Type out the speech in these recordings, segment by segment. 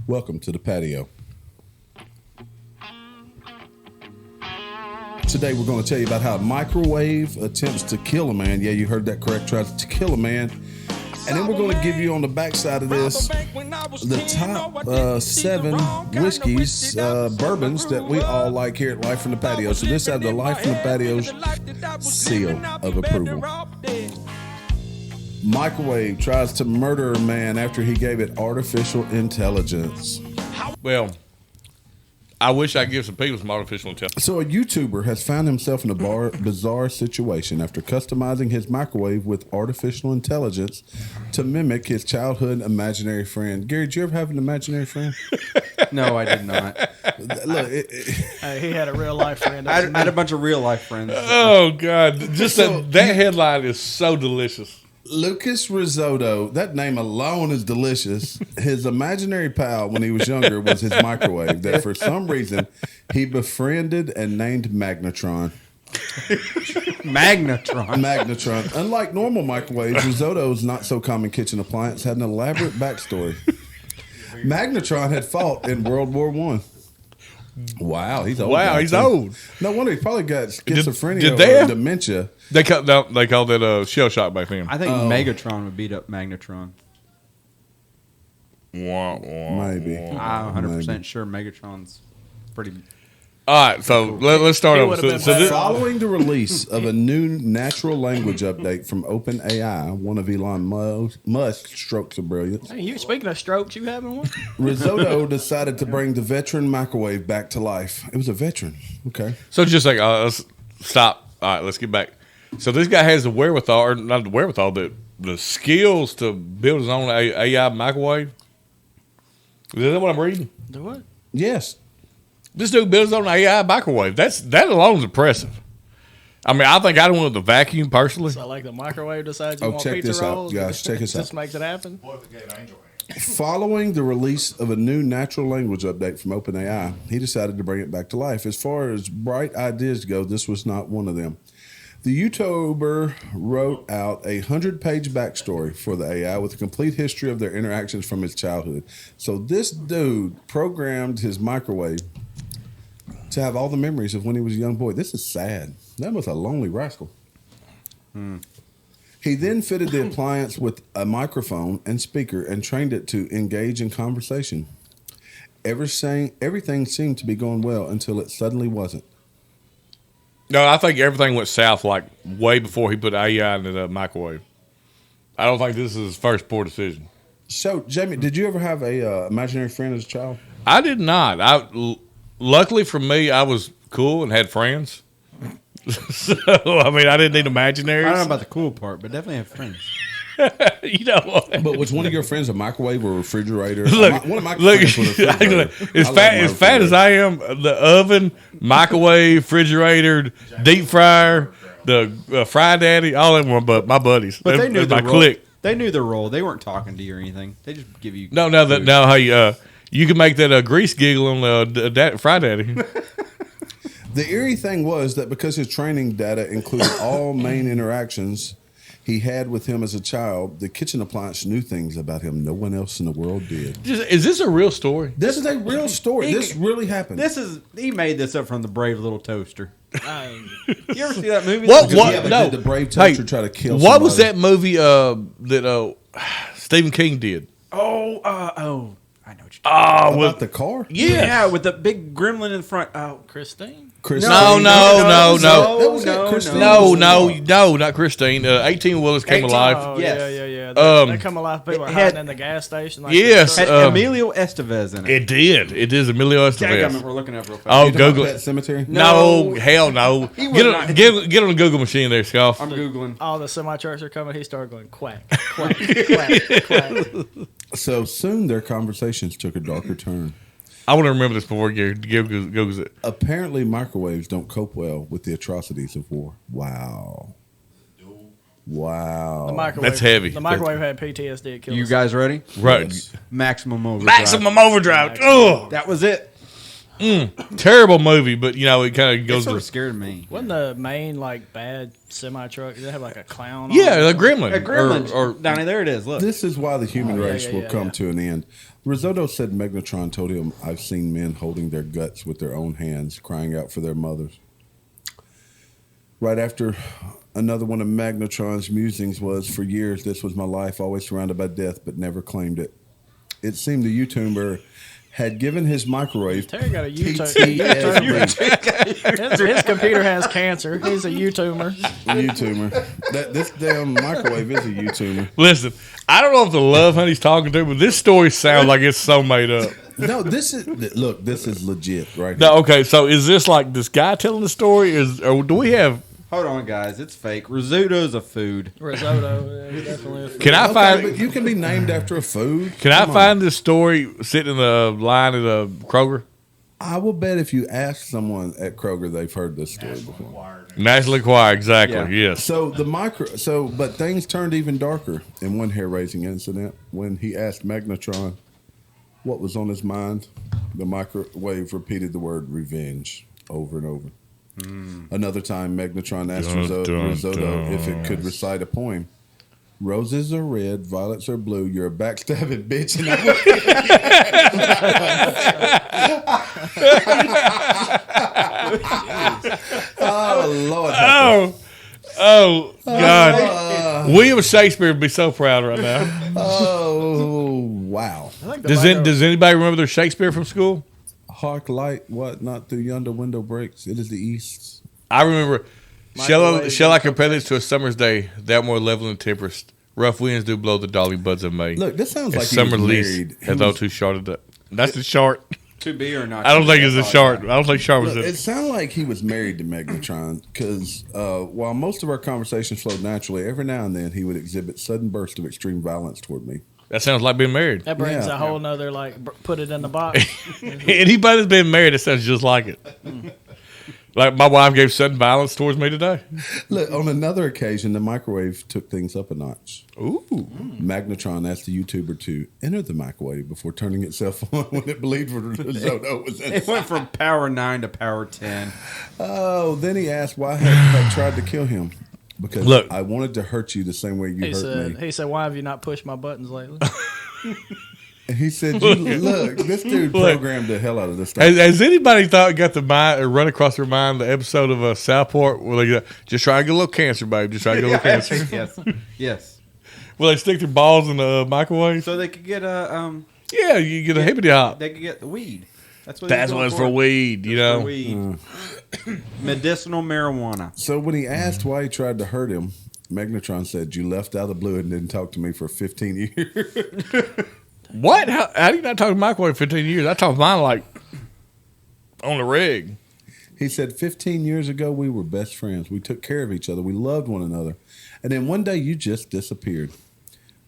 Welcome to the Patio. Today we're going to tell you about how a microwave attempts to kill a man. Yeah, you heard that correct. Tries to kill a man. And then we're going to give you on the backside of this the top 7 whiskeys, bourbons that we all like here at Life from the Patio. So this has the Life from the Patio's seal of approval. Microwave tries to murder a man after he gave it artificial intelligence. Well, I wish I could give some people some artificial intelligence. So a YouTuber has found himself in a bizarre situation after customizing his microwave with artificial intelligence to mimic his childhood imaginary friend. Gary, did you ever have an imaginary friend? No, I did not. Look, He had a real life friend. I had a bunch of real life friends. Oh, God. Just that headline is so delicious. Lucas Risotto, that name alone is delicious. His imaginary pal when he was younger was his microwave that for some reason he befriended and named Magnetron. Magnetron. Unlike normal microwaves, Risotto's not so common kitchen appliance had an elaborate backstory. Magnetron had fought in World War I. Wow, he's old. Wow, he's old. No wonder he probably got schizophrenia Did they or dementia. They called that shell shock back then. I think Megatron would beat up Magnetron. Maybe. I'm 100% sure Megatron's pretty... All right, so let's start over. Following the release of a new natural language update from OpenAI, one of Elon Musk's strokes of brilliance, Hey, speaking of strokes, you having one? Risotto decided to bring the veteran microwave back to life. It was a veteran. Okay. So just like, let's stop. All right, let's get back. So this guy has the wherewithal, or not the wherewithal, the skills to build his own AI microwave. Is that what I'm reading? The what? Yes. This dude builds his own AI microwave. That alone is impressive. I mean, I think I'd want the vacuum personally. So like the microwave decides you want check pizza this rolls? out, guys. Check this out. Just makes it happen. Following the release of a new natural language update from OpenAI, he decided to bring it back to life. As far as bright ideas go, this was not one of them. The YouTuber wrote out a 100-page backstory for the AI with a complete history of their interactions from his childhood. So this dude programmed his microwave to have all the memories of when he was a young boy. This is sad. That was a lonely rascal. He then fitted the appliance with a microphone and speaker and trained it to engage in conversation. Everything seemed to be going well until it suddenly wasn't. No, I think everything went south like way before he put AI into the microwave. I don't think this is his first poor decision. So, Jamie, did you ever have a imaginary friend as a child? I did not. Luckily for me, I was cool and had friends. So, I mean, I didn't need imaginaries. I don't know about the cool part, but definitely have friends. You know what? But was one of your friends a microwave or a refrigerator? One of my Look, friends was a refrigerator. as fat as I am, the oven, microwave, refrigerator, deep fryer, the Fry Daddy, all of them were my buddies. But they knew my role. clique. They knew their role. They weren't talking to you or anything. They just give you... No, hey, you can make that grease giggle on the Fry Daddy. The eerie thing was that because his training data included all main interactions he had with him as a child, the kitchen appliance knew things about him no one else in the world did. Is this a real story? This is a real story. This really happened. He made this up from the Brave Little Toaster. You ever see that movie? What? Did the brave toaster try to kill somebody? What was that movie that Stephen King did? I know what you're talking about the car? Yeah, with the big gremlin in front. Oh, Christine? No, Christine. No, not Christine. 18-wheelers came alive. Oh, Yes. yeah. They come alive. People are hiding in the gas station. Like Yes. had Emilio Estevez in it. It did. It is Emilio Estevez. We're looking up real fast. Oh, You talking Google about it. Pet Cemetery? No, hell no. He Get would on not. get on the Google machine there, Scoff. I'm Googling. all the semi-trucks are coming. He started going quack, quack, quack, quack. So soon their conversations took a darker turn. I want to remember this before Gary Googles it. Apparently, microwaves don't cope well with the atrocities of war. Wow. The microwave, That's heavy. The microwave had PTSD. It killed You us. guys ready? Right. Yes. Maximum Overdrive. Maximum Overdrive. Oh, That was it. terrible movie, but it kind of It goes sort to of scared me. Wasn't the main bad semi truck? Did it have like a clown? yeah, on the it? gremlin. A gremlin. Or Donnie, there it is. Look. This is why the human race will come yeah. to an end. Risotto said Megnatron told him, "I've seen men holding their guts with their own hands, crying out for their mothers." Right after another one of Magnetron's musings was, "For years, this was my life, always surrounded by death, but never claimed it." It seemed the YouTuber had given his microwave Terry got a PTSD. His computer has cancer. He's a YouTuber. This damn microwave is a YouTuber. Listen, I don't know if the love honey's talking to, but this story sounds like it's so made up. No, this is legit, right? No, okay. So is this like this guy telling the story? Or do we have? Hold on, guys. It's fake. Risotto's a food. Risotto, yeah, definitely. A food. Can I But find? you can be named after a food. Can I find this story sitting in the line at a Kroger? I will bet if you ask someone at Kroger, they've heard this story before. National Enquirer, exactly. Yeah. Yes. But things turned even darker in one hair-raising incident when he asked Magnetron what was on his mind. The microwave repeated the word revenge over and over. Another time, Magnetron asked Risotto if it could recite a poem. "Roses are red, violets are blue. You're a backstabbing bitch." And oh Lord! Oh God! William Shakespeare would be so proud right now. Oh wow! I think the Does anybody remember their Shakespeare from school? Hark light, what not through yonder window breaks? It is the east. I remember. Microwave Shall I compare this to a summer's day? That more level and temperate. Rough winds do blow the darling buds of May. Look, this sounds As like he summer was lease married. has all too short. That's the short. To be or not? I don't to be, think it's a that's all short. I I don't think short was Look, it. it sounded like he was married to Megnatron because while most of our conversations flowed naturally, every now and then he would exhibit sudden bursts of extreme violence toward me. That sounds like being married. That brings Yeah. a whole nother put it in the box. Anybody that's been married, it sounds just like it. Like my wife gave sudden violence towards me today. Look, on another occasion, the microwave took things up a notch. Ooh. Magnetron asked the YouTuber to enter the microwave before turning itself on when it believed risotto was in It went from power 9 to power 10. Oh, then he asked why I tried to kill him. Because Look. I wanted to hurt you the same way you hurt me. He said, "Why have you not pushed my buttons lately?" And he said, look, this dude programmed the hell out of this stuff. Has anybody got the mind or run across their mind the episode of Southport where they go, just try to get a little cancer, babe. Just try to get a little cancer. Yes. Yes. Will they stick their balls in the microwave? So they could get a Yeah, you get a hippity hop. they could get the weed. That's what That's what's for weed, you know. For weed. Medicinal marijuana. So when he asked why he tried to hurt him, Megnatron said, "You left out of the blue and didn't talk to me for 15 years." What? How do you not talk to microwave 15 years? I talked mine like on the rig. He said, 15 years ago, we were best friends. We took care of each other. We loved one another. And then one day, you just disappeared.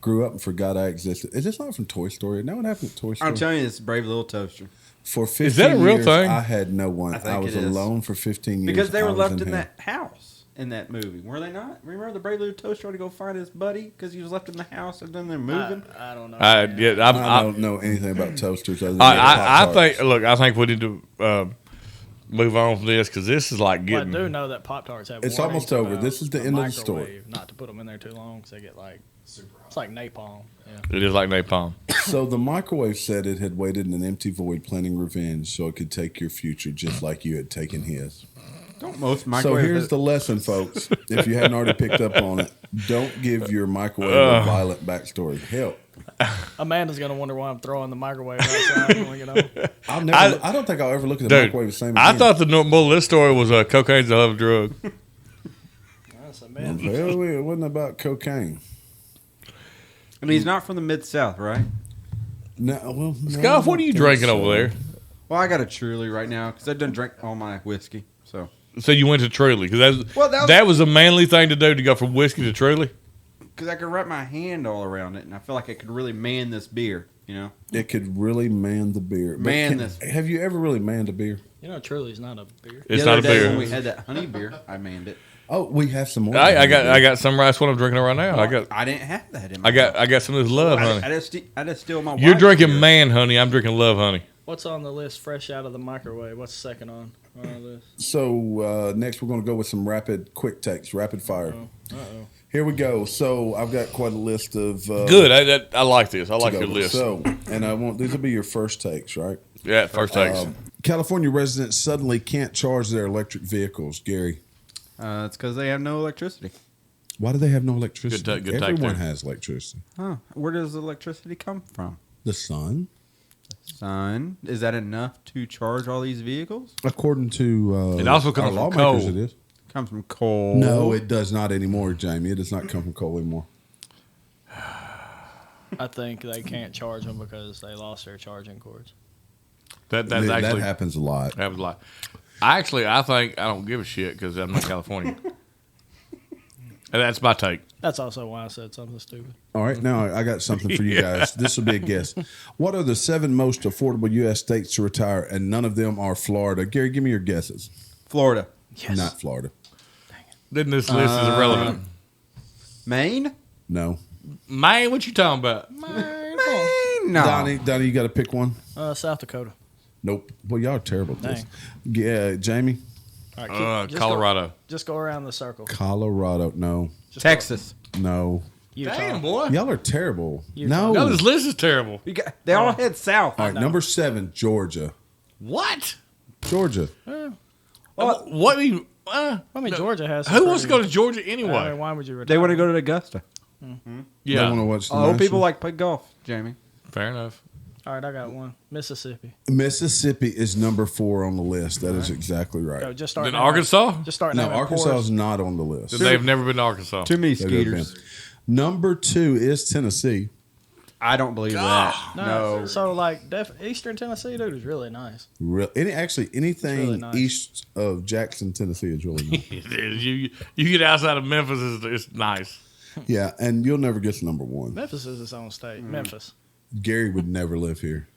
Grew up and forgot I existed. Is this not from Toy Story? Now what happened to Toy Story? I'm telling you, it's Brave Little Toaster. For 15 Is that a real years, thing? I had no one. I think I was it is. alone for 15 years. Because they I were was left in hell. that house in that movie, were they not? Remember the Brave Little Toaster tried to go find his buddy because he was left in the house and then they're moving? I don't know. I I don't know anything about toasters. Other than Pop-Tarts. think. Look, I think we need to move on from this because this is like Well, I getting. do know that Pop Tarts have. It's warnings almost over. about This is the end of the story. microwave, Not to put them in there too long because they get like it's like napalm. Yeah. It is like napalm. So the microwave said it had waited in an empty void planning revenge so it could take your future just like you had taken his. Don't most So microwaves... here's the lesson, folks. If you hadn't already picked up on it, don't give your microwave a violent backstory. Hell, Amanda's gonna wonder why I'm throwing the microwave outside. You know, I don't think I'll ever look at the Dude, microwave the same I again. thought the moral of this story was cocaine's a hell of a drug. that's Amanda. Hell, it wasn't about cocaine. And he's not from the Mid-South, right? No, Scuff, what are you drinking over there? Well, I got a Truly right now because I done drank all my whiskey. So you went to Truly because Well, that was a manly thing to do to go from whiskey to Truly. Because I could wrap my hand all around it, and I feel like I could really man this beer, you know? It could really man the beer. But This. Have you ever really manned a beer? You know, Truly's not a beer. It's the not other a day beer. when we had that honey beer, I manned it. Oh, we have some more. I got some rice. What I'm drinking right now. I didn't have that in my I got some of this love honey. I just steal my You're wife's drinking beer. man honey. I'm drinking love honey. What's on the list? Fresh out of the microwave. What's second on the list? So next we're going to go with some quick takes, rapid fire. Uh-oh. Here we go. So I've got quite a list of Good. I like this. I like to your go. list. So, and I want these will be your first takes, right? Yeah, first takes. California residents suddenly can't charge their electric vehicles. Gary, It's because they have no electricity. why do they have no electricity? Good take Everyone there. has electricity. Huh. Where does electricity come from? The sun, Sun. Is that enough to charge all these vehicles? according to It also our comes from lawmakers, coal. it is. Comes from coal. No, it does not anymore, Jamie. It does not come from coal anymore. I think they can't charge them because they lost their charging cords. That's that actually happens a lot. happens a lot. I think I don't give a shit because I'm not California. And that's my take. That's also why I said something stupid. All right, now I got something for you guys. This will be a guess. What are the 7 most affordable U.S. states to retire, and none of them are Florida? Gary, give me your guesses. Florida. Yes. Not Florida. Then this list is irrelevant. Maine? No. Man, what you talking about? Maine? No. Donnie, you got to pick one? South Dakota. Nope. Well, y'all are terrible at this. Yeah, Jamie? All right, just Colorado. Just go around the circle. Colorado. No. Just Texas. No. Utah. Damn, boy. Y'all are terrible. Utah. No, this list is terrible. They all head south. All right, number 7, Georgia. What? Georgia. What do you... I mean, Georgia has. Who wants to go to Georgia anyway? I mean, why would you retire? They want to go to Augusta. They Yeah, want to watch the Oh, National- people like play golf, Jamie. fair enough. All right, I got one. Mississippi. Mississippi is number 4 on the list. That is exactly right. Go, just start. Then naming- Arkansas? Just start. No, naming Arkansas ports. is not on the list. Then they've never been to Arkansas. Too many They've never skeeters. been. Number 2 is Tennessee. I don't believe that. No. So like, Eastern Tennessee, dude, is really nice. Anything really nice. east of Jackson, Tennessee is really nice. It is. You get outside of Memphis, it's nice. Yeah, and you'll never get to number 1. Memphis is its own state. Memphis, Gary would never live here.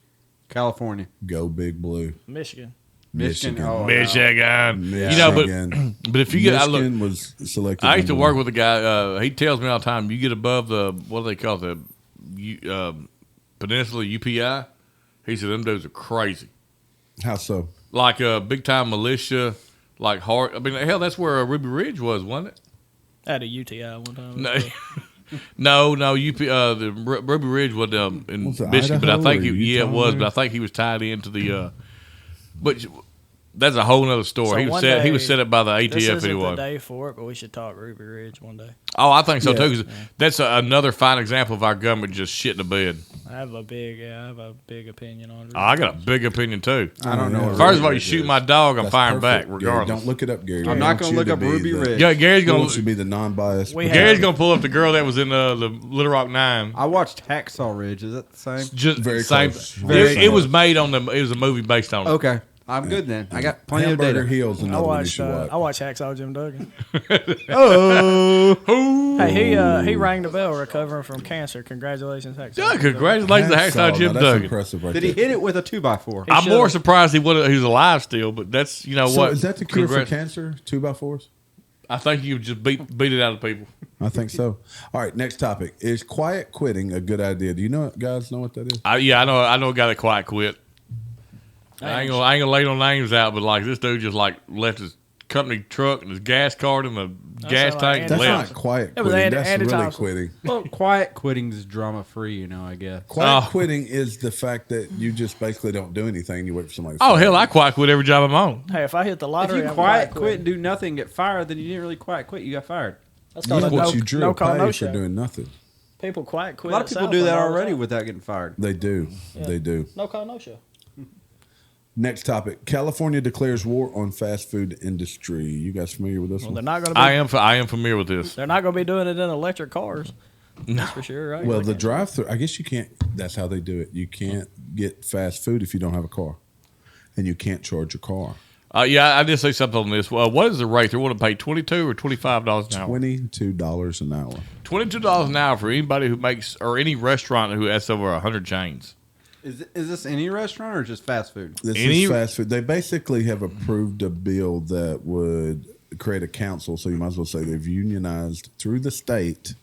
California. Go Big Blue. Michigan. Michigan. Oh, Michigan. Michigan. You know, but if you get, Michigan was selected. I used to number work one. with a guy. He tells me all the time. You get above the what do they call it, Peninsula UPI. He said them dudes are crazy, How so? like big time militia, like hard. I mean, hell, that's where Ruby Ridge was, wasn't it? I had a UTI one time. No, the Ruby Ridge was in Was it Michigan, but I Idaho think or it Utah was, there? but I think he was tied into the. But that's a whole other story. So he was one set. He was day- set up by the ATF This isn't anyway. the day for it, but we should talk Ruby Ridge one day. Oh, I think so Yeah. too. 'Cause that's another fine example of our government just shitting the bed. I have a big opinion on Ruby I got a Ridge. big opinion too. I don't know. Yeah. what First of all, Ruby you shoot Ridge my is. dog, I'm That's firing back perfect, Gary. regardless. Don't look it up, Gary. I'm We not want gonna you look to up be Ruby the- Ridge. Yeah, Gary's We gonna want you to be the non-biased. We Gary's have- gonna pull up the girl that was in the Little Rock 9. I watched Hacksaw Ridge. Is that the same? Just Very same. close. It, Very it was close. made on the. It was a movie based on it. Okay. I'm good then. I got plenty Hamburger of data. Hill's I another one you watched. should watch. I watched Hacksaw Jim Duggan. Oh. Hey, he rang the bell recovering from cancer. Congratulations, Hacksaw. Yeah, Jim Duggan. congratulations to Hacksaw Jim now that's Duggan. impressive right Did he there. hit it with a 2x4? I'm more should've. surprised he was alive still, but that's So what. is that the cure for Congrats. cancer? 2x4s? I think you just beat it out of people. I think so. All right, next topic. Is quiet quitting a good idea? Do you guys know what that is? I know a guy that quiet quit. I ain't gonna lay no names out, but like this dude just like left his company truck and his gas card in the gas sound like tank and That's left. not quiet It was quitting. Andy- That's Andy really Thompson. quitting. Well, quiet quitting is drama free, I guess. Quiet Oh. quitting is the fact that you just basically don't do anything. You wait for somebody to Oh say hell, it. I quiet quit every job I'm on. Hey, if I hit the If lottery, you I'm quiet quit quitting. and do nothing, get fired, then you didn't really quiet quit. You got fired. That's That's called a what no, you drew no a call, pay no for show. doing nothing. People quiet A quit. lot of at people do that Southland all the already time. without getting fired. They do. Yeah. They do. No call, no show. Next topic. California declares war on fast food industry. You guys familiar with this Well, one? they're not going to be. I am familiar with this. They're not going to be doing it in electric cars. That's for sure, right? Well, They the can't. drive-through, I guess you can't, that's how they do it. You can't get fast food if you don't have a car. And you can't charge your car. Yeah, I did say something on this. Well, what is the rate? They want to pay $22 or $25 an hour. $22 an hour. $22 an hour for anybody who makes, or any restaurant who has over 100 chains. Is this any restaurant or just fast food? This Any- is fast food. They basically have approved a bill that would create a council, so you might as well say they've unionized through the state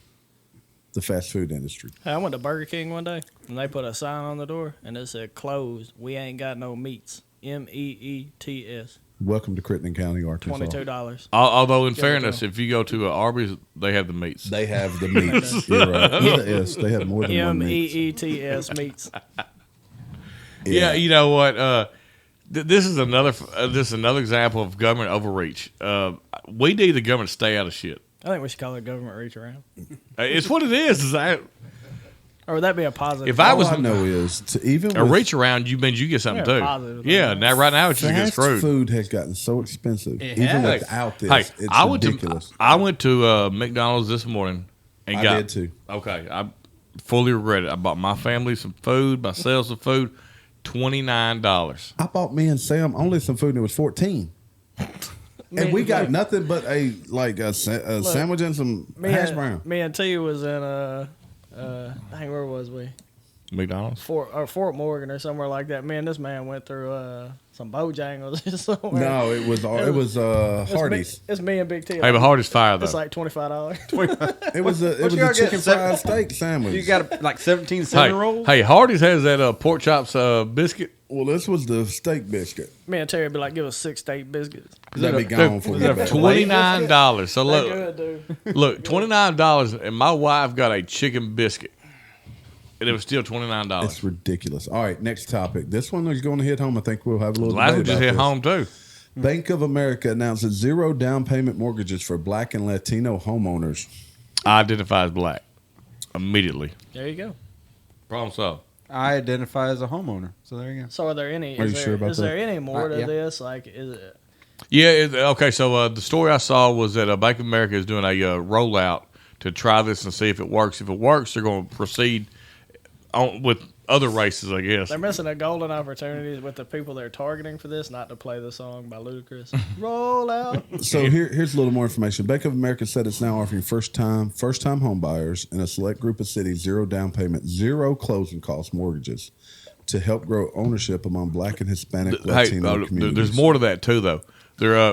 the fast food industry. Hey, I went to Burger King one day, and they put a sign on the door, and it said, "Closed. We ain't got no meats." MEETS. Welcome to Crittenden County, Arkansas. $22. Although, in fairness, if you go to Arby's, they have the meats. They have the meats. You're right. With the S, they have more than one meat. MEETS meats. Yeah, you know what? This is another example of government overreach. We need the government to stay out of shit. I think we should call it government reach around. It's what it is. Or would that be a positive? If I was All I know is to even a with reach around, you means you get something Yeah, too. positive. Yeah, now right now it's just get fast screwed. food has gotten so expensive. It Even has. without this, Hey, it's I went ridiculous. I went to McDonald's this morning and I got. did too. Okay, I fully regret it. I bought my family some food, myself some food, $29. I bought me and Sam only some food and it was 14. And we got nothing but a sandwich and some hash brown. Me and T was in dang, where was we? McDonald's. Fort Morgan or somewhere like that. Me and this man went through some Bojangles somewhere. No, it was Hardee's. It's me and Big T. Hey, but hard is fire though. It's like $25. It was a you gotta chicken get seven- fried steak sandwich. You got like 17 cinnamon rolls? Hey, Hardee's has that pork chops biscuit. Well, this was the steak biscuit. Me and Terry would be like, give us 6 steak biscuits. That'd be gone for that a me. $29. So They're look, good, dude. look, $29, and my wife got a chicken biscuit, and it was still $29. It's ridiculous. All right, next topic. This one is going to hit home. I think we'll have a little Last one debate just about hit this. home too. Bank of America announces 0 down payment mortgages for Black and Latino homeowners. I identify as black immediately. There you go. Problem solved. I identify as a homeowner. So there you go. So are there any? Are Is you there, sure about is there that? any more to Yeah. this? Like, is it? Yeah. Okay. So the story I saw was that Bank of America is doing a rollout to try this and see if it works. If it works, they're going to proceed on with other races, I guess. They're missing a golden opportunity with the people they're targeting for this, not to play the song by Ludacris. Roll out. So here's a little more information. Bank of America said it's now offering first-time home buyers in a select group of cities 0 down payment, 0 closing cost mortgages to help grow ownership among Black and Hispanic Latino communities. There's more to that too, though.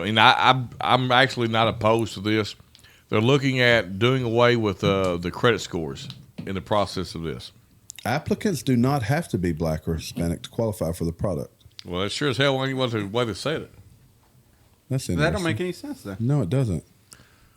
And I'm actually not opposed to this. They're looking at doing away with the credit scores in the process of this. Applicants do not have to be Black or Hispanic to qualify for the product. Well, it sure as hell when you want the way they said it. That's interesting. That don't make any sense, though. No, it doesn't.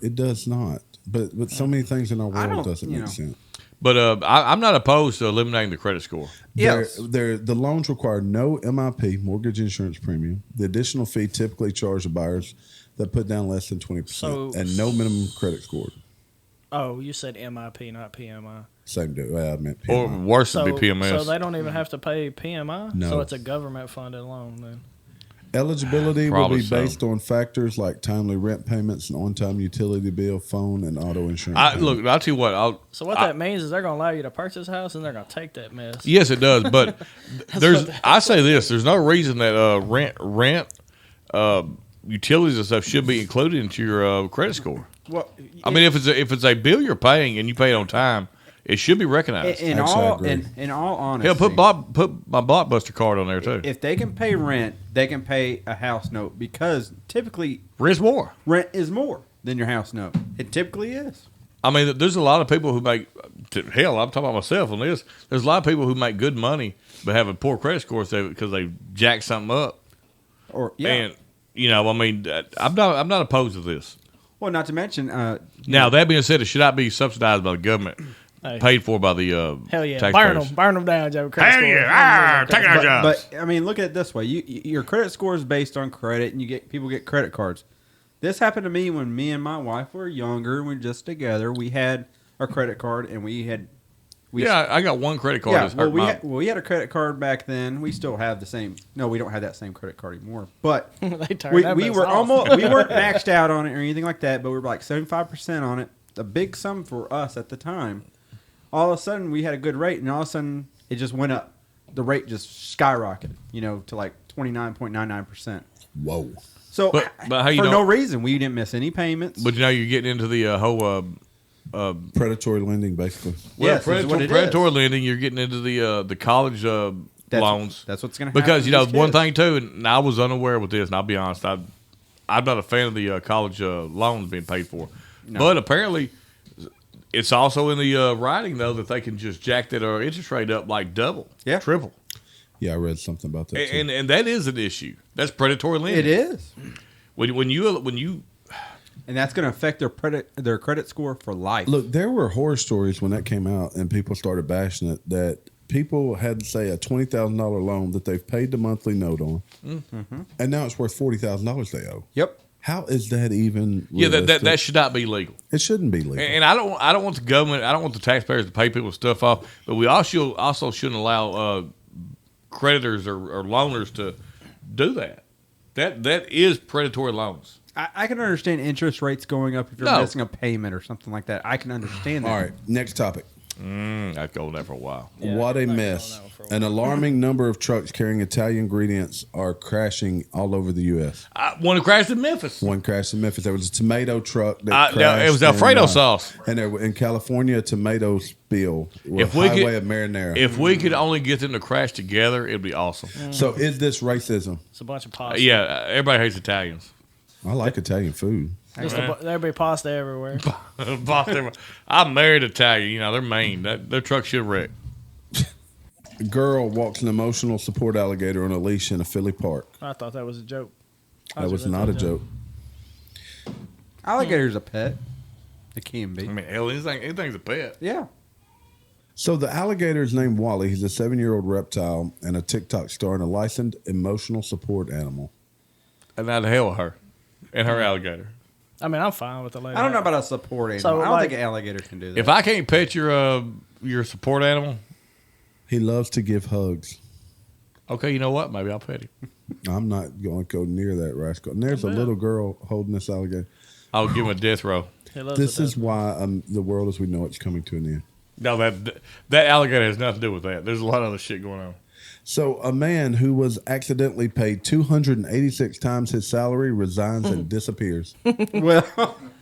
It does not. But so many things in our I world don't- doesn't you make know. sense. But I'm not opposed to eliminating the credit score. Yes. The loans require no MIP, mortgage insurance premium. The additional fee typically charged to buyers that put down less than 20%, So- and no minimum credit score. Oh, you said MIP, not PMI. Same do. I meant Or PMI. worse So, would be PMS. so they don't even have to pay PMI? No. So it's a government-funded loan then? Eligibility will Probably be so. based on factors like timely rent payments and on-time utility bill, phone, and auto insurance. Look, I'll tell you what. So what that means is they're going to allow you to purchase a house and they're going to take that mess. Yes, it does. But I say this: there's no reason that rent, utilities and stuff should be included into your credit score. Well, I mean, if it's a bill you're paying and you pay it on time, it should be recognized. in Actually, I all agree. in all honesty, Hell, put my Blockbuster card on there too. if they can pay rent, they can pay a house note because typically Rent's more. rent is more than your house note. It typically is. I mean, there's a lot of people who make. Hell, I'm talking about myself on this. There's a lot of people who make good money but have a poor credit score because they jack something up. Or yeah. And I mean, I'm not opposed to this. Well, not to mention, Now that being said, it should not be subsidized by the government, Hey. paid for by the Hell yeah. taxpayers. Burn them down, Joe. Credit Hell score. yeah. Taking our jobs. but I mean, look at it this way: your credit score is based on credit, and people get credit cards. This happened to me when me and my wife were younger. We were just together. We had our credit card, and I got one credit card. yeah. that's Well, hurt we had a credit card back then. We still have the same. No, we don't have that same credit card anymore. But They turned we that mess were off. almost we weren't maxed out on it or anything like that. But we were like 75% on it. A big sum for us at the time. All of a sudden, we had a good rate, and all of a sudden, it just went up. The rate just skyrocketed, to like 29.99%. Whoa. So, But how you for don't- no reason, we didn't miss any payments. But you're getting into the whole. Predatory lending, basically. Yes, that's what it predatory is. lending. You're getting into the college loans. That's what's going to happen. Because to these one kids. thing too, and I was unaware with this, and I'll be honest, I'm not a fan of the college loans being paid for. No. But apparently, it's also in the writing though that they can just jack that interest rate up like double, Yeah. triple. Yeah, I read something about that. Too. And that is an issue. That's predatory lending. It is. When you And that's going to affect their credit score for life. Look, there were horror stories when that came out, and people started bashing it. That people had, say, a $20,000 loan that they've paid the monthly note on, and now it's worth $40,000 they owe. Yep. How is that even? yeah, realistic? that should not be legal. It shouldn't be legal. And I don't want the government, I don't want the taxpayers to pay people's stuff off, but we also shouldn't allow creditors or loaners to do that. That is predatory loans. I can understand interest rates going up if you're missing a payment or something like that. I can understand that. All right, next topic. I'd go there for a while. Yeah, What a I've been mess. going that one for a An alarming number of trucks carrying Italian ingredients are crashing all over the U.S. One who crashed in Memphis. One crashed in Memphis. There was a tomato truck that crashed. It was Alfredo sauce. And there, in California, a tomato spill. If we Highway could- of marinara. If we could only get them to crash together, it'd be awesome. So is this racism? It's a bunch of pasta. Yeah, everybody hates Italians. I like Italian food. There'll be pasta everywhere. I'm married Italian. You know, they're mean. Their truck should wreck. A girl walks an emotional support alligator on a leash in a Philly park. I thought that was a joke. That was not a joke. Alligator's a pet. It can be. I mean, hell, anything's a pet. Yeah. So the alligator is named Wally. He's a 7-year-old reptile and a TikTok star and a licensed emotional support animal. And now the hell with her and her alligator. I mean, I'm fine with the lady. I don't know about a support animal. So, I don't like- think an alligator can do that. If I can't pet your support animal, He loves to give hugs. okay, you know what? Maybe I'll pet him. I'm not going to go near that rascal. And there's a little girl holding this alligator. I'll give him a death row. He loves This it, is why the world as we know it's coming to an end. No, that alligator has nothing to do with that. There's a lot of other shit going on. So a man who was accidentally paid 286 times his salary resigns and disappears. well,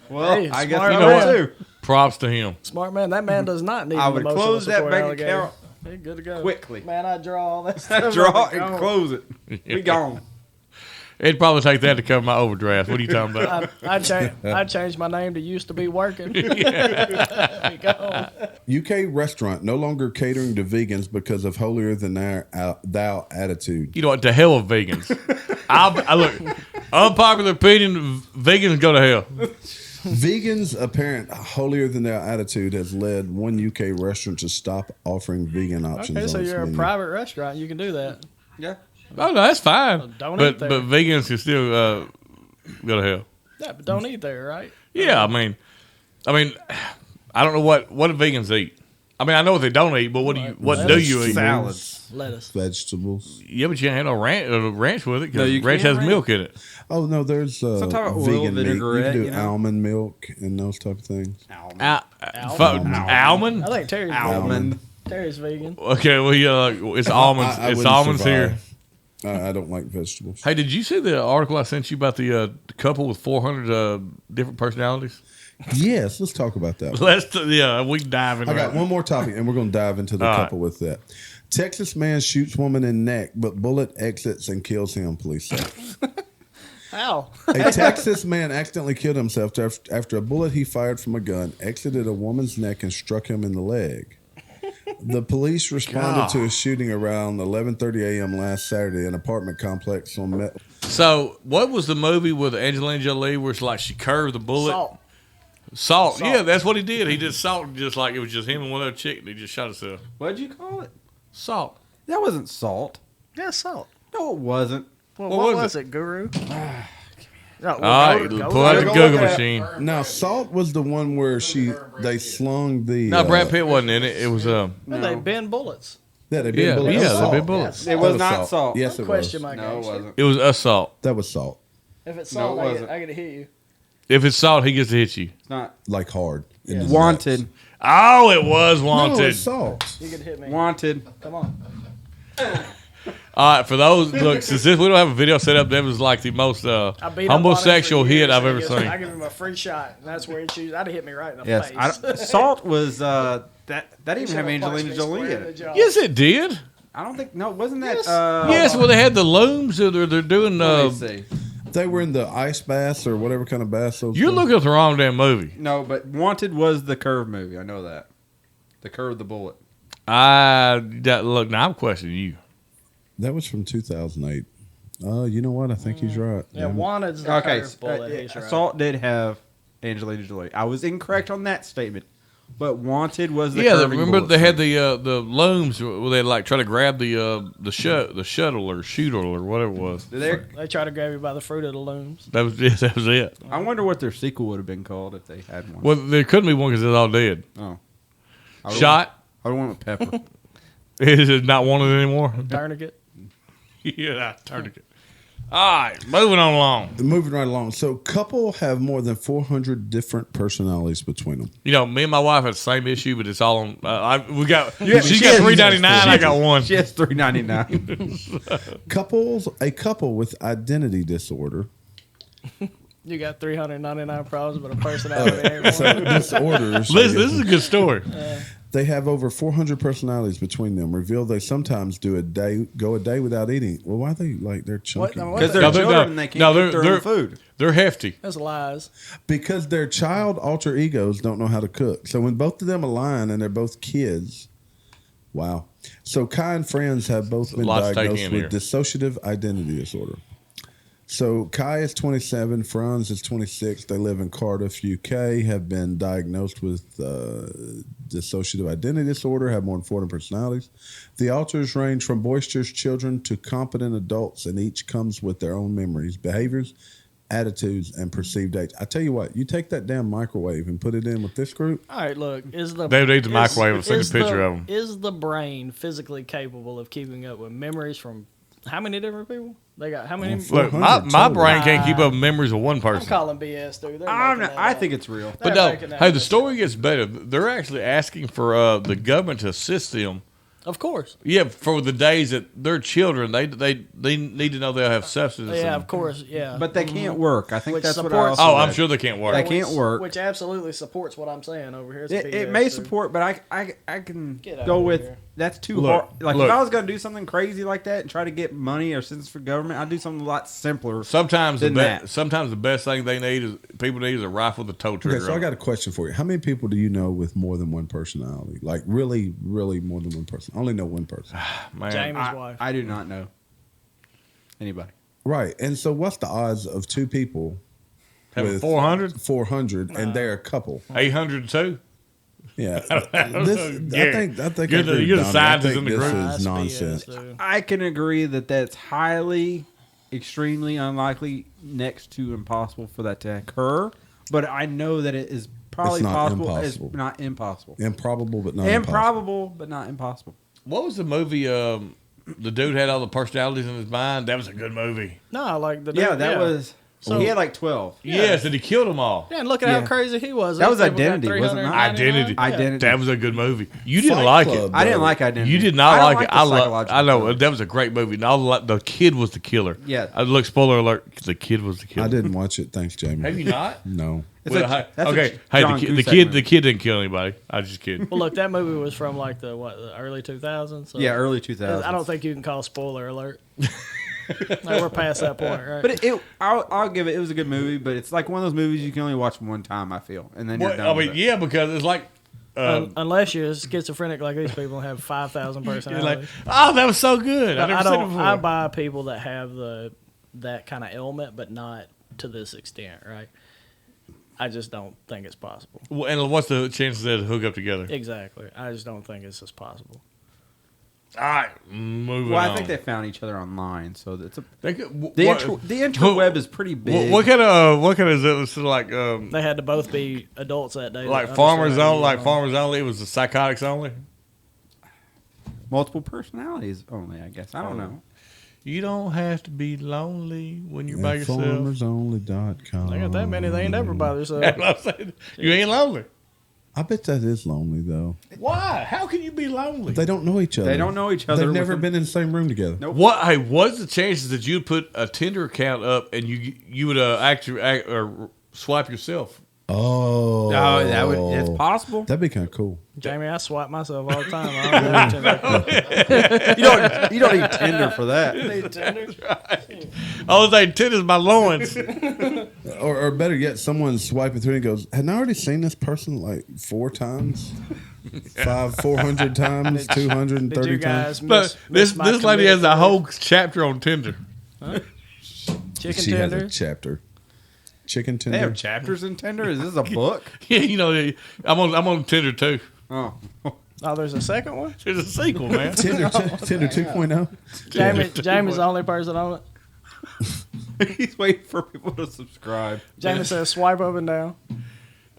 Hey, I guess smart you man. know what too. Props to him. Smart man. That man does not need I would emotional close that support bank alligator. account Hey, good to go. quickly. Man, I draw all that stuff. Draw up and go. close it. We gone. It'd probably take that to cover my overdraft. What are you talking about? I changed my name to used to be working. Be gone. UK restaurant no longer catering to vegans because of holier than thou attitude. You know what? To hell with vegans. I look, unpopular opinion, vegans go to hell. Vegans' apparent holier than thou attitude has led one UK restaurant to stop offering vegan options. Okay, so on its you're a menu. private restaurant. You can do that. Yeah. Oh, no, that's fine. Don't but eat there. but vegans can still go to hell. Yeah, but don't eat there, right? Yeah, I mean, I don't know what do vegans eat. I mean, I know what they don't eat, but what do you eat? Salads. Lettuce. Vegetables. Yeah, but you can't have no ranch with it No, because you ranch can't has milk in it. Oh no, there's Some type of oil, vegan meat. You vinaigrette, can do you know? almond milk and those type of things. Almond? I think Terry's Almond. Terry's vegan. Okay, well, yeah, it's almonds. I It's wouldn't almonds here. survive. I don't like vegetables. Hey, did you see the article I sent you about the couple with 400 different personalities? Yes, let's talk about that. We can dive into I got that. one more topic, and we're going to dive into the All right. couple with that. Texas man shoots woman in neck, but bullet exits and kills him, police say. How? A Texas man accidentally killed himself after a bullet he fired from a gun exited a woman's neck and struck him in the leg. The police responded to a shooting around 11:30 a.m. last Saturday in an apartment complex on So, what was the movie with Angelina Jolie where it's like she curved the bullet? Salt. Yeah, that's what he did. He did salt just like it was just him and one other chick, and he just shot himself. What'd you call it? Salt. That wasn't salt. Yeah, salt. No, it wasn't. Well, What what was was it, Guru? No, All right, pull out the Go Google look at it. machine. Now, Salt was the one where they slung the. No, Brad Pitt wasn't in it. It was They bend bullets. Yeah, they been bullets. yeah, Salt. they been bullets. It was not salt. Yes, it Question was. my No, it gangster. wasn't. It was assault. That was Salt, If it's No, salt, it I wasn't. get to hit you. If it's salt, he gets to hit you. It's not. like hard. in Yeah. his Wanted. nuts. Oh, it was No, wanted. it's Salt. You get to hit me. Wanted. Come on. All right, for those, look, since we don't have a video set up, that was like the most I beat up on homosexual him for hit years, I've and ever he goes, seen. I give him a free shot, and that's where he chooses. I'd have hit me right in the Yes. face. Salt was that didn't even have Should've punched Angelina me Jolie square in the it. jaw. Yes, it did. I don't think. No, wasn't that? Yes. Yes, well, they had the looms. They're doing. Let me see. They were in the ice baths or whatever kind of baths. Those You're were. looking at the wrong damn movie. No, but Wanted was the Curve movie. I know that. The Curve, the Bullet. Look, now I'm questioning you. That was from 2008. You know what? I think he's right. Yeah, Wanted's the Okay, curveball that he's right. Assault did have Angelina Jolie. I was incorrect on that statement, but Wanted was the Yeah, curving remember bullet they had string. the looms where they like try to grab the shuttle or shooter or whatever it was. They try to grab you by the fruit of the looms. That was it. That was it. I wonder what their sequel would have been called if they had one. Well, there couldn't be one because it's all dead. Oh, Shot. I would want with Pepper. Is it not wanted anymore? Tourniquet. Yeah, tourniquet. All right, moving on along. Moving right along. So, couple have more than 400 different personalities between them. You know, me and my wife had the same issue, but it's all on. We got. Yeah, She's she got has- $3.99. I got one. She has $3.99. A couple with identity disorder. You got 399 problems, but a personality ain't So, one. disorders. Listen, this is a good story. They have over 400 personalities between them. Reveal they sometimes go a day without eating. Well, why are they like they're chunky? What Because the- they're No, they're- children no, and they can't no, eat their they're- own food. They're hefty. That's lies. Because their child alter egos don't know how to cook. So when both of them align and they're both kids, wow. So Kai and friends have both been lot to take diagnosed in with here. dissociative identity disorder. So Kai is 27, Franz is 26. They live in Cardiff, UK, have been diagnosed with dissociative identity disorder, have more than 400 personalities. The alters range from boisterous children to competent adults, and each comes with their own memories, behaviors, attitudes, and perceived age. I tell you what, you take that damn microwave and put it in with this group. All right, look. They need the microwave. Let's take a picture of 'em. Is the brain physically capable of keeping up with memories from how many different people? They got how many? Well, Look, 400 my total. brain can't keep up with memories of one I'm person. calling BS, dude. They're I'm making not, that I up. think it's real. But They're no, making that hey, up. the story gets better. They're actually asking for the government to assist them. Of course. Yeah, for the days that their children, they need to know they'll have substance. Yeah, and- of course. Yeah. But they can't work. I think Which that's what I supports- also Oh, I'm read. sure they can't work. They can't work. Which absolutely supports what I'm saying over here. It's It BS, may dude. support, but I can Get out go of with here. that's too Look, hard. Like look. if I was going to do something crazy like that and try to get money or assistance for government, I'd do something a lot simpler. Sometimes than that. sometimes the best thing they need is people need is a rifle with a tow trigger. Okay, so I on it. got a question for you. How many people do you know with more than one personality? Like really, really more than one person? I only know one person. Man, Jamie's wife. I do not know anybody. Right. And so what's the odds of two people having with 400, 400 and they're a couple? 802. Yeah. Gary, I think you're I the- agree with you're the Donnie. scientist I think in the this group. is That's nonsense. BS, dude. I can agree that that's highly, extremely unlikely, next to impossible for that to occur. But I know that it is probably It's not possible. impossible. It's not impossible. Improbable, but not impossible. Improbable, but not impossible. What was the movie? The dude had all the personalities in his mind. That was a good movie. No, like the Yeah, that was. So- he had like 12. Yes, and he killed them all. Yeah, and look at Yeah. how crazy he was. That was Those people got Identity, wasn't it? 399? Identity. Yeah. Identity. That was a good movie. You didn't Fight like Club, it. I didn't though. like Identity. You did not I don't like it. the I psychological know thriller. that was a great movie. And the kid was the killer. Yeah. Look, spoiler alert. The kid was the killer. I didn't watch it. Thanks, Jamie. Have you not? No. It's Well, a- that's a okay. Hey, John the Cusack kid movie. didn't kill anybody. I was just kidding. Well, look, that movie was from like the early 2000s. So Yeah, early 2000s. I don't think you can call spoiler alert. Like, we're past that point, right? But I'll give it. It was a good movie, but it's like one of those movies you can only watch one time. I feel, and then you're Well, done. I with mean, it. yeah, because it's like. Unless you're schizophrenic like these people and have 5,000 You're like, personalities. oh, that was so good. I never seen it before. I buy people that have that kind of ailment, but not to this extent, right? I just don't think it's possible. Well, and what's the chances that hook up together? Exactly. I just don't think it's just possible. All right, moving Well, on. I think they found each other online, so it's a They could- the what- interweb is pretty big. What kind of is it? It's like They had to both be adults that day. like to farmers understand only, like how to farmers only. It was the psychotics only. Multiple personalities only, I guess. I don't know. You don't have to be lonely when you're by And yourself. farmersonly.com. They got that many. They ain't ever by themselves. That's what I'm saying. You ain't lonely. I bet that is lonely, though. Why? How can you be lonely? They don't know each other. They don't know each other They've with never them. been in the same room together. Nope. What? Hey, what's the chances that you put a Tinder account up and you would actually or swipe yourself? Oh. No, it's possible. That'd be kind of cool. Jamie, I swipe myself all the time. I don't have You don't need Tinder for that. Tinder. All they Tinder's my loins. Or better yet, someone's swiping through and goes, "Hadn't I already seen this person like 4 times?" 400 times, 230 Did you times. guys But miss this my lady has a commitment? whole chapter on Tinder. chicken She has a tender? chapter. Chicken They tender. have chapters in Tinder. Is this a book? Yeah, you know, I'm on Tinder too. Oh, Oh, there's a second one. There's a sequel, man. Tinder 2.0. Jamie's the only person on it. he's waiting for people to subscribe. Jamie says swipe up and down.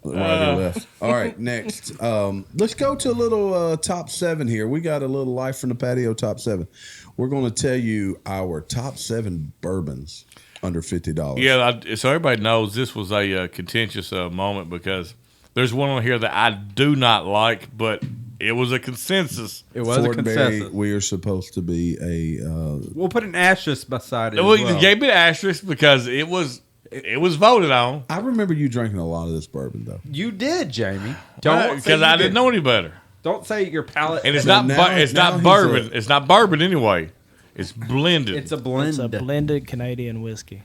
Right or left. All right, next. Let's go to a little top 7 here. We got a little life from the patio top 7. We're going to tell you our top 7 bourbons under $50. Yeah, so everybody knows this was a contentious moment because there's one on here that I do not like, but it was a consensus. It was a Fort Berry, consensus. we are supposed to be a. We'll put an asterisk beside it. Well, as well. you gave me an asterisk because it was voted on. I remember you drinking a lot of this bourbon, though. You did, Jamie. Don't say Because you I didn't know any better. Don't say your palate. And it's So not now- it's now not he's bourbon. It's not bourbon anyway. It's blended. It's a blend. It's a blended Canadian whiskey.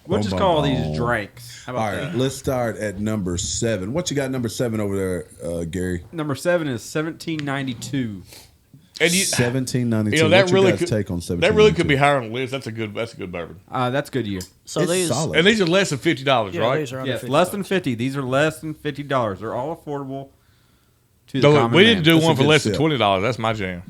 We'll just Boom, call boom, these boom. drinks. How about All right, that? let's start at number 7. What you got number 7 over there, Gary? Number 7 is 1792. and you, 1792. you know that What's really your guys' could take on 1792? that really could be higher on the list. That's a good bourbon. That's good year. So It's these, solid. And these are less than $50, yeah, right? these are under Yes, $50. less than 50. These are less than $50. They're all affordable to the So common we man. didn't do That's a one for good less than sip. $20. That's my jam.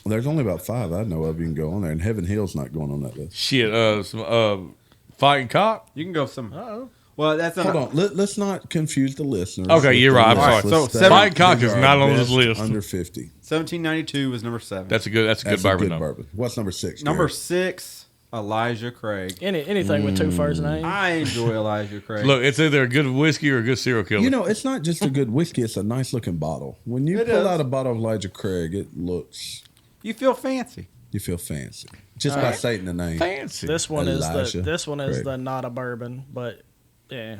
There's only about 5 I know of you can go on there, and Heaven Hill's not going on that list. Shit, some fighting cock. You can go some. Uh-oh. Well, that's not. Hold on, let's not confuse the listeners. Okay, with you're the right. I'm list. sorry. Let's So, stay- seven- Fighting cock these is are not our on this best list. Under 50. 1792 was number 7. That's a good That's bourbon a good though. bourbon. What's number 6? Number Gary? 6, Elijah Craig. Anything with 2 first names. I enjoy Elijah Craig. Look, it's either a good whiskey or a good serial killer. You know, it's not just a good whiskey; it's a nice looking bottle. When you It pull is. out a bottle of Elijah Craig, it looks You feel fancy. you feel fancy just by saying the name. fancy. This one is Elijah the Craig. not a bourbon, but yeah,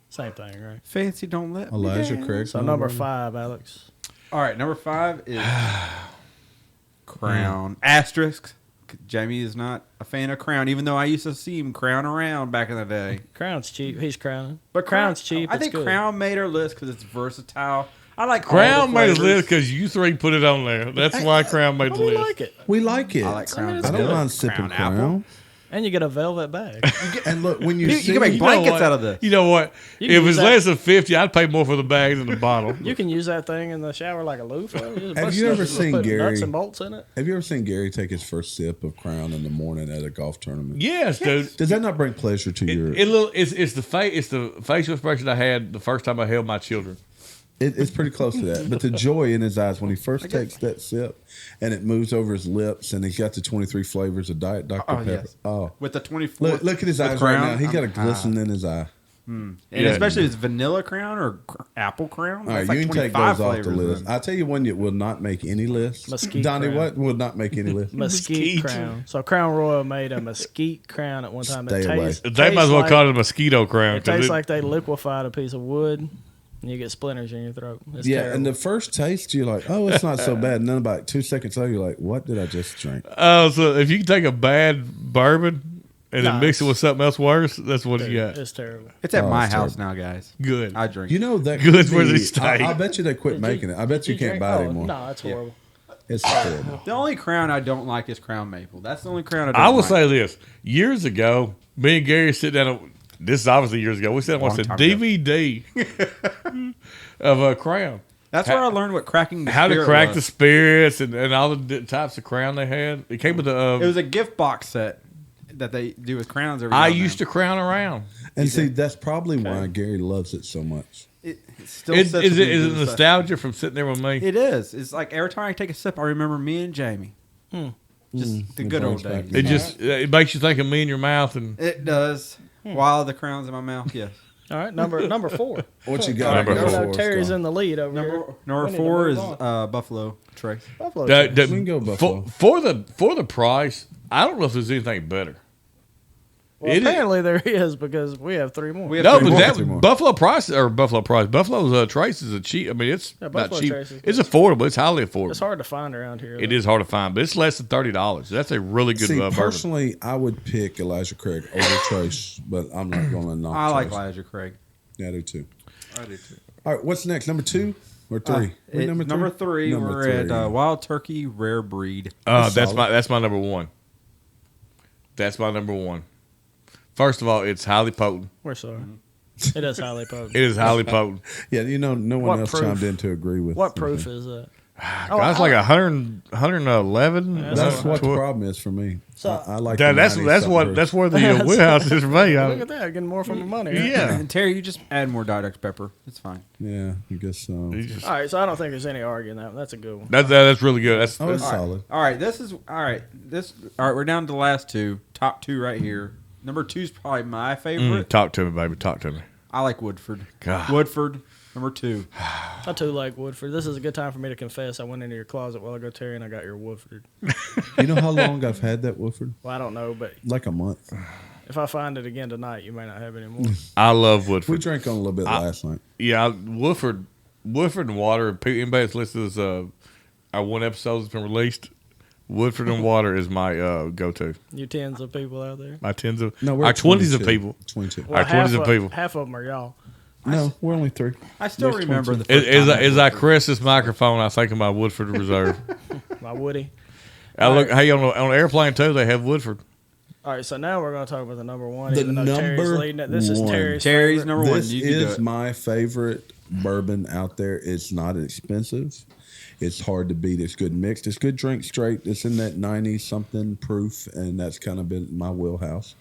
same thing, right? Fancy don't let me Elijah down. Craig. So number 5, Alex. All right, number 5 is Crown. Asterisk. Jamie is not a fan of Crown, even though I used to see him crown around back in the day. Crown's cheap. He's crowning, But Crown's cheap. I it's think good. Crown made our list because it's versatile. I like all Crown the made his flavors. list because you 3 put it on there. That's why Crown made the Oh, we list. like it, We like it. I like Crown. it's I don't good. mind sipping Crown Crown. apple. and you get a velvet bag. And look, when you You see, can make You know blankets what? out of this. You know what? You If can it's use that- less than 50, I'd pay more for the bag than the bottle. You can use that thing in the shower like a loofah. Have you ever seen put Gary- nuts and bolts in it? have you ever seen Gary take his first sip of Crown in the morning at a golf tournament? Yes, dude. Does that not bring pleasure to your? It's the facial expression I had the first time I held my children. It's pretty close to that. But the joy in his eyes when he first takes that sip and it moves over his lips and he's got the 23 flavors of Diet Dr. Oh, Pepper. yes. Oh, With the 24. look at his eyes right now. He's got a glisten in his eye. And Yeah. especially if it's vanilla Crown or apple Crown. All right, That's you like can take 25 those off the flavors list. then. I'll tell you one that will not make any list. Mesquite Donnie, Crown. what will not make any list? Mesquite Mesquite. Crown. So Crown Royal made a mesquite crown at one time. Stay away. They might as well call it a mosquito crown. It tastes like they liquefied a piece of wood, and you get splinters in your throat. It's Yeah, terrible. and the first taste, you're like, oh, it's not so bad. And then about 2 seconds later, you're like, what did I just drink? So if you can take a bad bourbon and then Nah, mix it with something else worse, that's what you Dude, got. it's terrible. It's at Oh, my it's house now, guys. Good. I drink. You know that Good could for the be- steak. I bet you they quit making it. I bet you can't buy it anymore. No, it's horrible. It's horrible. The only Crown I don't like is Crown Maple. That's the only Crown I don't I will like. say this: years ago, me and Gary sit down. This is obviously years ago. We sat and watched a Long time ago. DVD of a Crown. That's where I learned what cracking the How to spirit crack was. the spirits and all the types of Crown they had. It came with the. It was a gift box set that they do with crowns every I now and used to then. crown around. And see, that's probably why Gary loves it so much. It still Is sets it with me to the nostalgia from sitting there with me? It is. It's like every time I take a sip, I remember me and Jamie. Just the It good old brings back days. It just it makes you think of me in your mouth and It does. While the crown's in my mouth, yes. All right, number 4. What you got? Number Go four. for it, Terry's Scott. in the lead over here. Number We need to 4 move is on. Buffalo Trace. Buffalo. the- We can go Buffalo. for the price. I don't know if there's anything better. Well, It is- apparently there is because we have 3 more. We have No, three but more. Three more. Buffalo's Trace is a cheap. I mean, it's Yeah, not Buffalo cheap. Trace is It's affordable. It's highly affordable. It's hard to find around here. It though. is hard to find, but it's less than $30. That's a really good See, bourbon. personally, I would pick Elijah Craig over Trace, but I'm not going to knock I like Trace. Elijah Craig. Yeah, I do too. I do too. All right, what's next? Number 2? or 3? We're Number three. Number We're 3. at Wild Turkey Rare Breed. That's solid. my number one. That's my number one. First of all, it's highly potent. We're sorry. It is highly potent. It is highly potent. Yeah, no one What else proof? chimed in to agree with. What proof is that? That's like 111. That's what the 12. problem is for me. So- I like Yeah, the 90 that's something that's proof. where the wheelhouse is for me. Look at that, getting more from the money. Right? Yeah. And Terry, you just add more Diet Dr Pepper. It's fine. Yeah, I guess so. All right, so I don't think there's any arguing that. That's a good one. That's really good. That's Oh, it's solid. All right, we're down to the last two. Top two right here. Number 2 is probably my favorite. talk to me, baby. Talk to me. I like Woodford. God. Woodford, number 2. I too like Woodford. This is a good time for me to confess. I went into your closet a while ago, Terry, and I got your Woodford. You know how long I've had that Woodford? Well, I don't know, but Like a month. if I find it again tonight, you may not have any more. I love We Woodford. drank on a little bit last night. Yeah, Woodford and water. Anybody that's listened to this, our one episode that's been released, Woodford and water is my go-to. You tens of people out there. My tens of No, we're our at 20s of 22. people. 22. Our 20s of people. Half of them are y'all. No, we're only 3. I still There's remember 22. the first As time I caress this microphone, I think of my Woodford Reserve. My Woody. I look. Hey, on the airplane too, they have Woodford. All right, so now we're going to talk about the number one. The even though Terry's number leading it. This is one. Terry's Terry's favorite. number 1. This You can do is it. my favorite bourbon out there. It's not expensive. It's hard to beat. It's good mixed. It's good drink straight. It's in that 90-something proof, and that's kind of been my wheelhouse.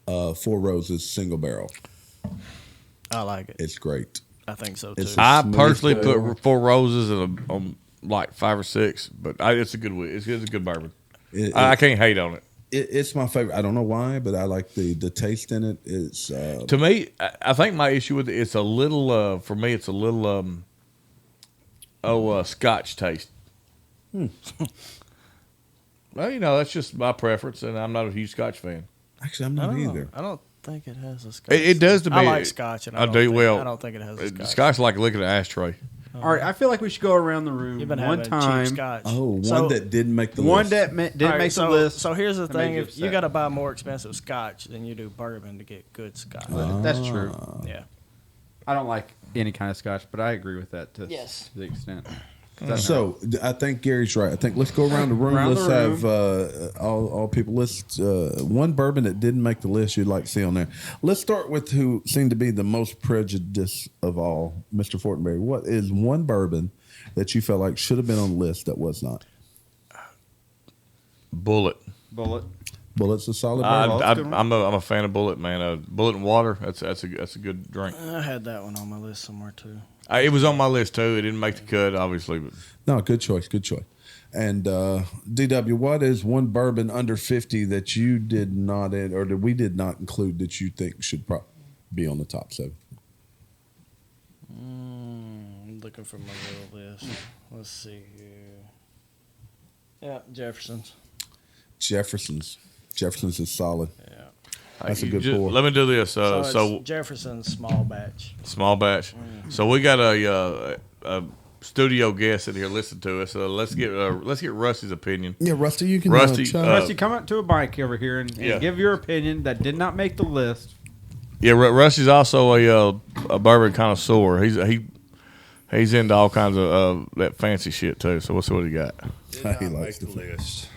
4 Roses single barrel. I like it. It's great. I think so, too. It's a I smooth personally pour. put 4 Roses on like 5 or 6, but it's a good. It's a good bourbon. I can't hate on it. It's my favorite. I don't know why, but I like the taste in it. It's To me, I think my issue with it's a little. For me, it's a little. Scotch taste. Well, that's just my preference, and I'm not a huge Scotch fan. actually I'm I not don't know. either. I don't think it has a Scotch. It does to me. I like Scotch, and I I don't do. think, Well, I don't think it has a Scotch. Scotch like licking an ashtray. All right, I feel like we should go around the room You've been one having time. cheap Scotch. Oh, one So- that didn't make the One list. that didn't All right, make so, the list. So here's the That made thing: you if you upset. got to buy more expensive Scotch than you do bourbon to get good Scotch. That's true. Yeah. I don't like any kind of Scotch, but I agree with that to Yes. the extent. So I think Gary's right. I think let's go around the room. Around let's the have all people. Let's one bourbon that didn't make the list you'd like to see on there. Let's start with who seemed to be the most prejudiced of all, Mr. Fortenberry. What is one bourbon that you felt like should have been on the list that was not? Bullet. Bullet. Bullet's a solid I, bourbon. that's a good one. I'm a fan of Bullet, man. Bullet and water. That's a good drink. I had that one on my list somewhere too. It was on my list too. It didn't make the cut, obviously, but No, good choice. Good choice. And DW, what is one bourbon under 50 that you did not add, or that we did not include that you think should be on the top 7? I'm looking for my little list. Let's see here. Yeah, Jefferson's. Jefferson's is solid. Yeah. That's a good pour. Let me do this. So, So it's Jefferson's small batch. small batch. So we got a studio guest in here. Listen to us. Let's get Rusty's opinion. Yeah, Rusty, you can Rusty, chime- Rusty, come up to a bike over here and Yeah. give your opinion that did not make the list. Yeah, Rusty's also a bourbon connoisseur. He's into all kinds of that fancy shit too. So what's what he got? He likes the the list.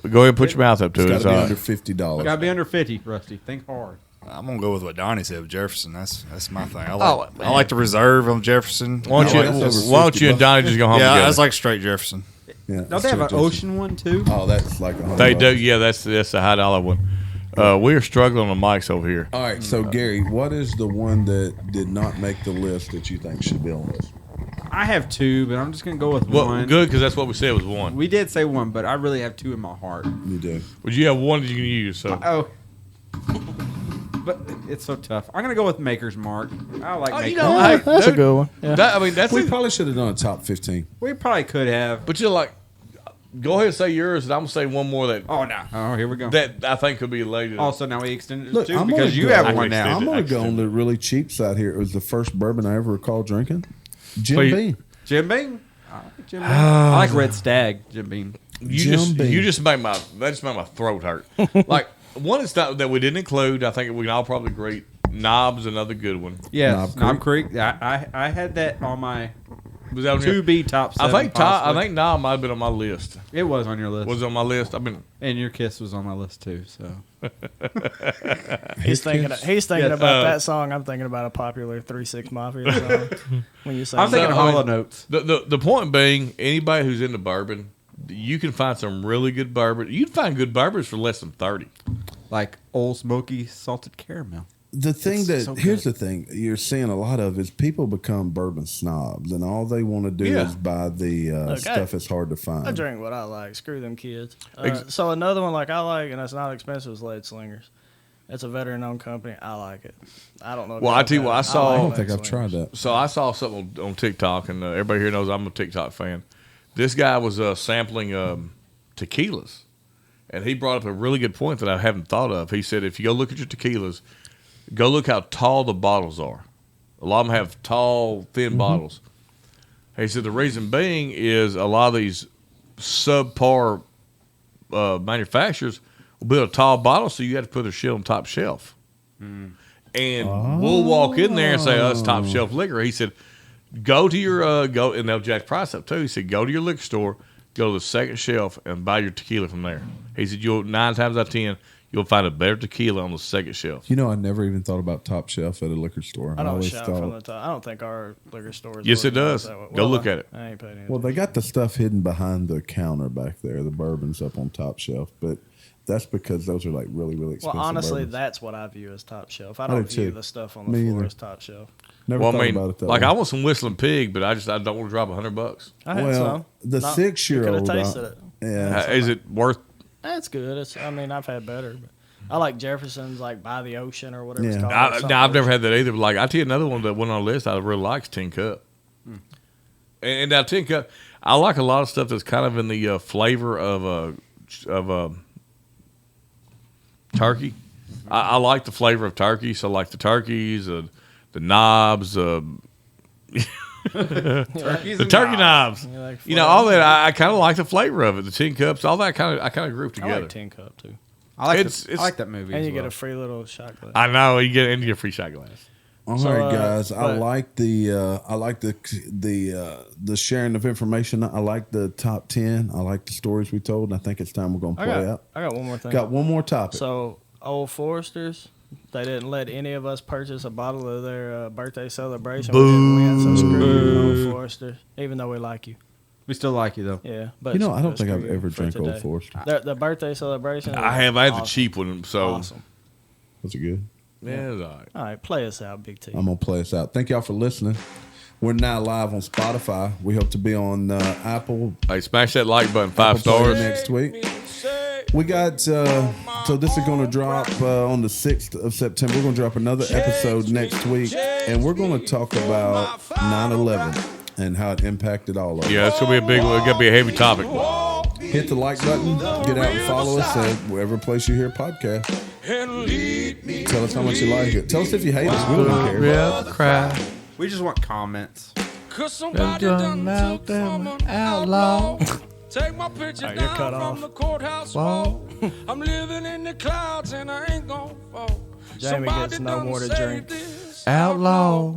Go ahead, and put your mouth up to It's it. got It's to be all under right. $50. Got to be under 50, Rusty. Think hard. I'm gonna go with what Donnie said with Jefferson. That's my thing. I Oh, like I like the reserve on Jefferson. Why don't No, you? that's over Why don't you and $50. Donnie just go home Yeah, together? that's like straight Jefferson. Yeah, Don't they have an ocean one too? Oh, that's like $100. They do. Yeah, that's the $100 one. We are struggling on the mics over here. All right, so Gary, what is the one that did not make the list that you think should be on the list? I have 2, but I'm just going to go with Well, one. good because that's what we said was one. We did say 1, but I really have 2 in my heart. You do. Would you have one that you can use? So Oh. But it's so tough. I'm going to go with Maker's Mark. I like Maker's know, Mark. hey, That's dude, a good one. Yeah. That, I mean, that's We it. probably should have done a top 15. We probably could have. But you're like, go ahead and say yours, and I'm gonna say one more that Oh, no. Oh, here we go. that I think could be later. Also, now we extended it Look, to 2 I'm because gonna you go- have I one can now. extend I'm it. going to go on the really cheap side here. It was the first bourbon I ever recall drinking. Jim Please. Beam. Jim Beam. I like Jim Beam. I like Red Stag, Jim Beam. Jim Beam. You just made my throat hurt. Like one is that we didn't include. I think we can all probably agree. Knob's another good one. Yes, Knob Knob Creek. I had that on my Was that on to your, be top I 7. think possibly. Knob might have been on my list. It was on your list. Was it on my list? And your Kiss was on my list too. So He's thinking Yes. about that song. I'm thinking about a popular 3-6 Mafia song. When you say I'm thinking that. Hollow Notes. The point being, anybody who's into bourbon, you can find some really good bourbon. You'd find good bourbons for less than 30. Like Old Smoky Salted Caramel. The thing It's so here's good. the thing you're seeing a lot of is people become bourbon snobs, and all they want to do Yeah. is buy the Look, stuff that's hard to find. I drink what I like. Screw them kids. Ex- So another one like I like, and it's not expensive, is Lead Slingers. It's a veteran-owned company. I like it. I don't know. if Well, y'all I tell you got what, it. I saw- I like don't Lead think I've tried Slingers. that. So I saw something on TikTok, and everybody here knows I'm a TikTok fan. This guy was sampling tequilas, and he brought up a really good point that I haven't thought of. He said, if you go look at your tequilas, go look how tall the bottles are. A lot of them have tall, thin bottles. He said the reason being is a lot of these subpar manufacturers will build a tall bottle, so you have to put their shit on top shelf. And we'll walk in there and say, "Oh, it's top shelf liquor." He said, "Go to your and they'll jack price up too." He said, "Go to your liquor store, go to the second shelf, and buy your tequila from there." He said, "You'll 9 times out of 10, you'll find a better tequila on the second shelf." You know, I never even thought about top shelf at a liquor store. I don't always shout from the top. I don't think our liquor stores. Yes, it organized does. that way. Go look at it. I ain't paying attention. well, they got the stuff hidden behind the counter back there. The bourbon's up on top shelf, but that's because those are like really, really expensive. Well, honestly, bourbons. that's what I view as top shelf. I do don't view too. the stuff on the Me floor either. as top shelf. Never Well, thought I mean, about it that like way. I want some Whistling Pig, but I don't want to drop $100. I had well, some. the Not- 6-year-old. You could have tasted it. Yeah, Is it worth? That's good. I mean, I've had better. But I like Jefferson's, like by the ocean or whatever it's Yeah. called. I've never had that either. But like I tell you, another one that went on the list I really like is Tin Cup. And now Tin Cup, I like a lot of stuff that's kind of in the flavor of turkey. I like the flavor of turkey, so like the turkeys, the knobs, Turkeys the turkey knobs. You like You know, all that. I kind of like the flavor of it. The tin cups, all that I kind of group I together. like Tin Cup too. I like, It's- I like that movie. And as you get well. a free little shot glass. I know you get a free shot glass. all So, right, guys. I but- like the sharing of information. I like the top 10. I like the stories we told. And I think it's time we're going to play out. I got one more thing. Got one more topic. So, Old Foresters, they didn't let any of us purchase a bottle of their birthday celebration. We didn't win, so screw you, Old Foresters, even though we like you. We still like you though. Yeah, but You know, I don't think screw I've you ever for drank Old today. Forester. The birthday celebration. I have. I had the awesome. cheap one, so Awesome. Was it good? yeah, it's all right. All right, play us out, Big T. I'm going to play us out. Thank y'all for listening. We're now live on Spotify. We hope to be on Apple Hey, smash that like button, 5 Apple Play stars. next week. We got, so this is going to drop on the 6th of September. We're going to drop another episode next week, and we're going to talk about 9/11 and how it impacted all of us. Yeah, it's gonna be a big one. It's gonna be a heavy topic. Hit the like button, get out and follow us at wherever place you hear podcast. Tell us how much you like it. Tell us if you hate us. We don't care. Yeah, cry. We just want comments. Cause somebody done took from an outlaw. Take my picture Alright, you're cut down off. from the courthouse wall. I'm living in the clouds and I ain't gon' fall. Jamie gets no more to drink. This Outlaw.